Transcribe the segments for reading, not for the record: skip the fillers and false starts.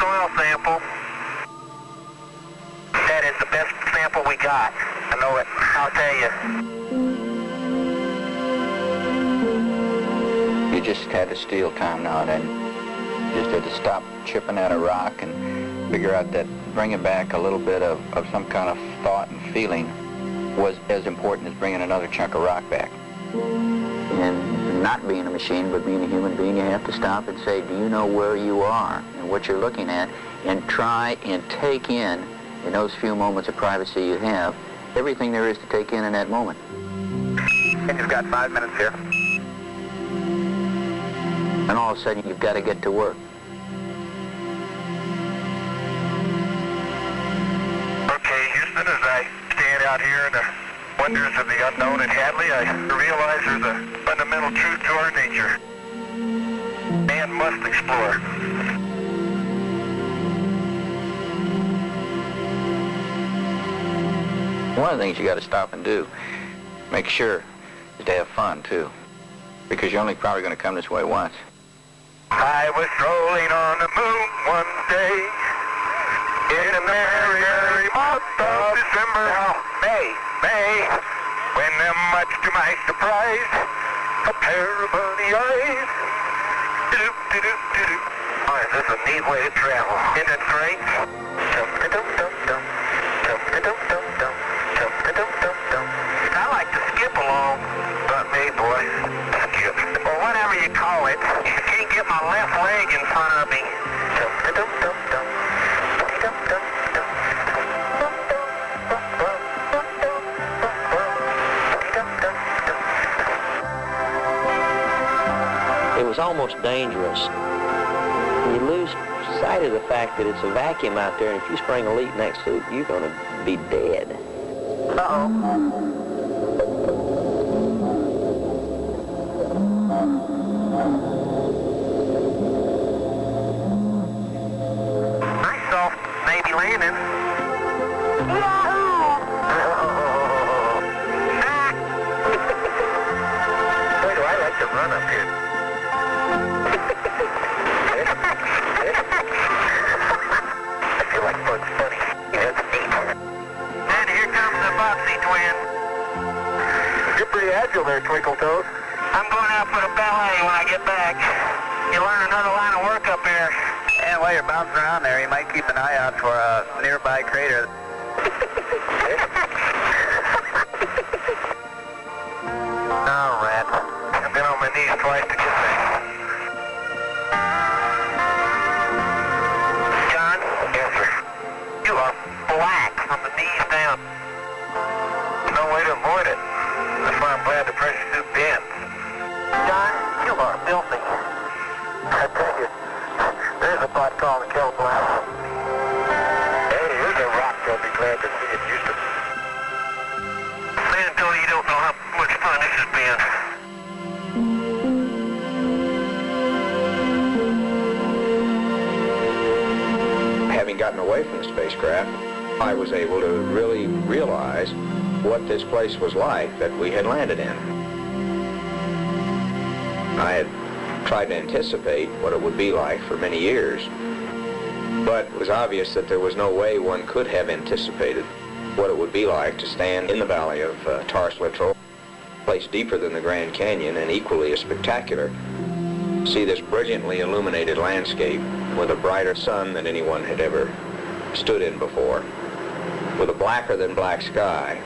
oil sample. That is the best sample we got. I know it. I'll tell you. You just had to steal time now and then. You just had to stop chipping at a rock and figure out that bringing back a little bit of some kind of thought and feeling was as important as bringing another chunk of rock back. And not being a machine, but being a human being, you have to stop and say, do you know where you are and what you're looking at, and try and take in those few moments of privacy you have, everything there is to take in that moment. And you've got 5 minutes here. And all of a sudden, you've got to get to work. Okay, Houston, as I stand out here in the wonders of the unknown at Hadley, I realize there's a fundamental truth to our nature. Man must explore. One of the things you got to stop and do, make sure is to have fun, too. Because you're only probably going to come this way once. I was strolling on the moon one day in a merry, merry month of December. May, when much to my surprise, a pair of bunny eyes. Do-do-do-do-do. Oh, is this a neat way to travel? Isn't it great? Dum-da-dum-dum-dum. Dum-da-dum-dum-dum. Dum-da-dum-dum-dum. I like to skip along. Not me, boy. Skip. Or whatever you call it. I can't get my left leg in front of me. Dum-da-dum-dum-dum. Dum-da-dum-dum. It was almost dangerous. You lose sight of the fact that it's a vacuum out there, and if you spring a leak next to it, you're going to be dead. Uh-oh. Nice soft baby landing. Yahoo! Boy, do I like to run up here. I feel like Bugs Bunny. That's neat. And here comes the Boxy twin. You're pretty agile there, Twinkle Toes. I'm going out for the ballet when I get back. You learn another line of work up here. And while you're bouncing around there, you might keep an eye out for a nearby crater. Oh, rat. I've been on my knees twice to get back. John? Yes, sir. You are black from the knees down. No way to avoid it. That's why I'm glad the pressure suit bends. John, you are filthy. I tell you, there's a pot called the Kelp Blast. Hey, here's a rock I'll be glad to see in Houston. Man, Tony, you don't know how much fun this has been. Having gotten away from the spacecraft, I was able to really realize what this place was like that we had landed in. I had tried to anticipate what it would be like for many years, but it was obvious that there was no way one could have anticipated what it would be like to stand in the valley of Littrow, a place deeper than the Grand Canyon and equally as spectacular, see this brilliantly illuminated landscape with a brighter sun than anyone had ever stood in before, with a blacker than black sky.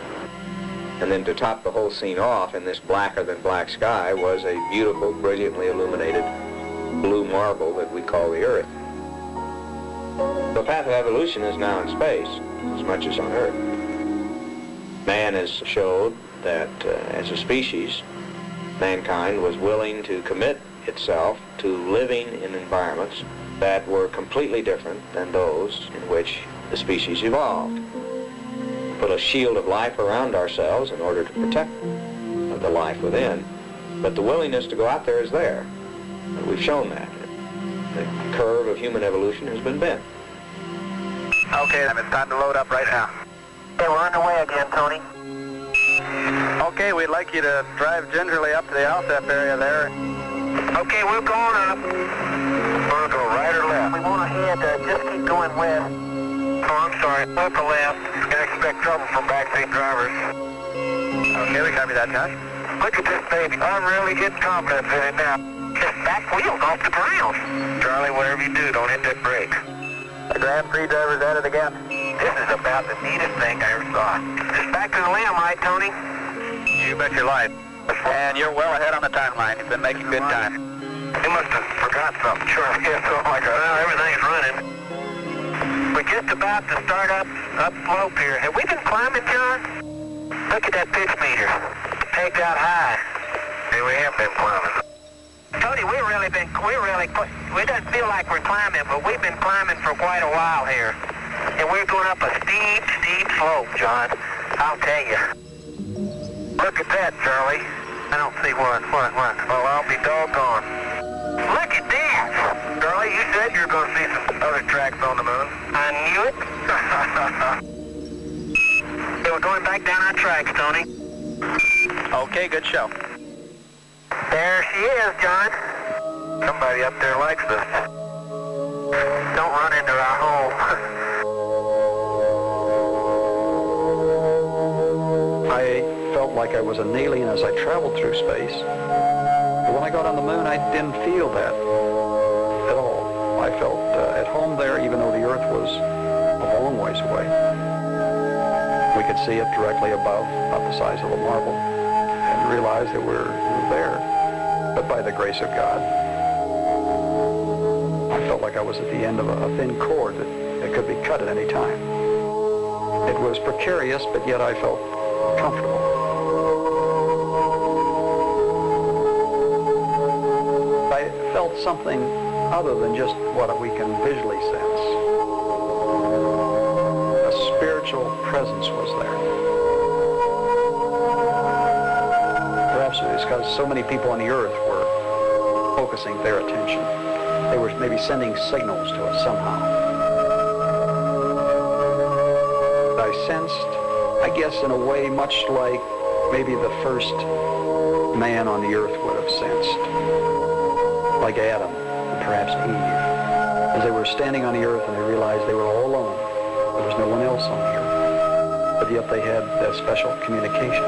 And then to top the whole scene off in this blacker than black sky was a beautiful, brilliantly illuminated blue marble that we call the Earth. The path of evolution is now in space as much as on Earth. Man has showed that as a species, mankind was willing to commit itself to living in environments that were completely different than those in which the species evolved. Put a shield of life around ourselves in order to protect the life within, but the willingness to go out there is there. And we've shown that. The curve of human evolution has been bent. Okay, then it's time to load up right now. Okay, we're underway again, Tony. Okay, we'd like you to drive gingerly up to the LSF area there. Okay, we're going up. Want to go right or left? We want to head, just keep going west. Oh, I'm sorry, left or left. Can expect trouble from backseat drivers. Okay, we copy that, Josh. Look at this baby. I'm really getting confidence in it now. His back wheel's off the ground. Charlie, whatever you do, don't hit that brake. The Grand Prix driver's at it again. This is about the neatest thing I ever saw. Just back to the limb, right, Tony? You bet your life. And you're well ahead on the timeline. You've been making good time. He must have forgot something. Sure, yeah, so I'm like, oh, everything's running. We're just about to start up slope here. Have we been climbing, John? Look at that pitch meter. Pegged out high. Yeah, we have been climbing. Tony, we doesn't feel like we're climbing, but we've been climbing for quite a while here. And we're going up a steep, steep slope, John. I'll tell you. Look at that, Charlie. I don't see what. Oh, I'll be doggone. Look at that! Charlie, you said you were going to see some other tracks on the moon. I knew it. Hey, we're going back down our tracks, Tony. Okay, good show. There she is, John. Somebody up there likes us. Don't run into our home. I felt like I was an alien as I traveled through space. But when I got on the moon, I didn't feel that at all. I felt at home there, even though the Earth was a long ways away. We could see it directly above, about the size of a marble, and realize that we're there. But by the grace of God, I felt like I was at the end of a thin cord that could be cut at any time. It was precarious, but yet I felt comfortable. I felt something other than just what we can visually sense. A spiritual presence was there. Perhaps it was because so many people on the earth were focusing their attention. They were maybe sending signals to us somehow. I sensed, I guess in a way much like maybe the first man on the earth would have sensed, like Adam and perhaps Eve, as they were standing on the earth and they realized they were all alone. There was no one else on the earth, but yet they had that special communication.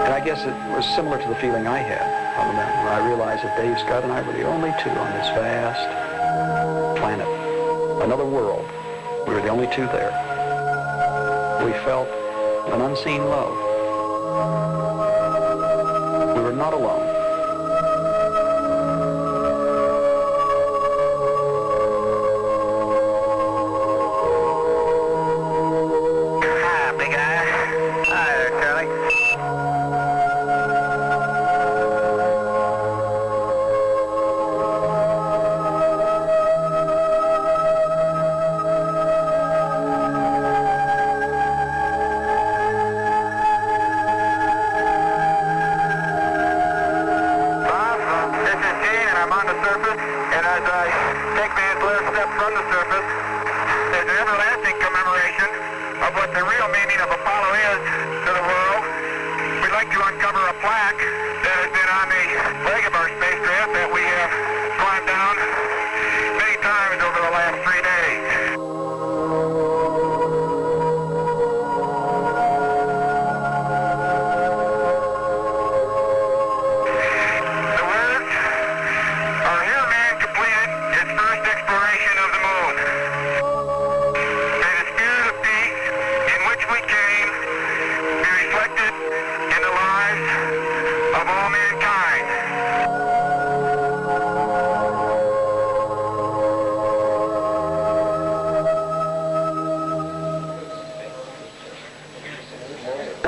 And I guess it was similar to the feeling I had on the moon when I realized that Dave Scott and I were the only two on this vast planet, another world. We were the only two there. We felt an unseen love. We were not alone. Hi, big eye. Hi there, Charlie. From the surface, there's an everlasting commemoration of what the real meaning of Apollo is to the world. We'd like to uncover a plaque that has been on the leg of our spacecraft that we have climbed down many times over the last 3 days. The words are, "Here man completed his first exploration of the moon. May the spirit of peace in which we came be reflected in the lives of all mankind."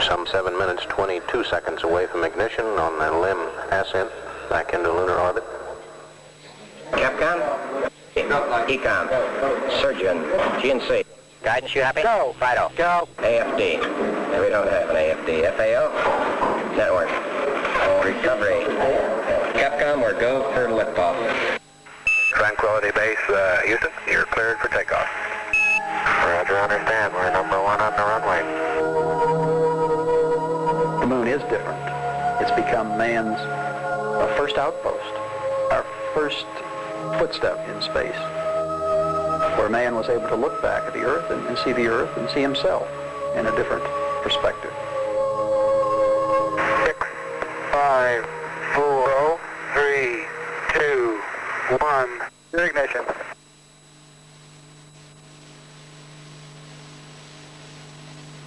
Some 7 minutes, 22 seconds away from ignition on the LIM ascent back into lunar orbit. Capcom? Ecom. Surgeon. GNC. Guidance, you happy? Go. Fido. Go. AFD. No, we don't have an AFD. FAO? Network. Recovery. Capcom, we're go for liftoff. Tranquility Base, Houston, you're cleared for takeoff. Roger, understand. We're number 1 on the runway. The moon is different. It's become man's first outpost, our first footstep in space, where man was able to look back at the Earth and see the Earth and see himself in a different perspective. 6, 5, 4, 3, 2, 1. Ignition.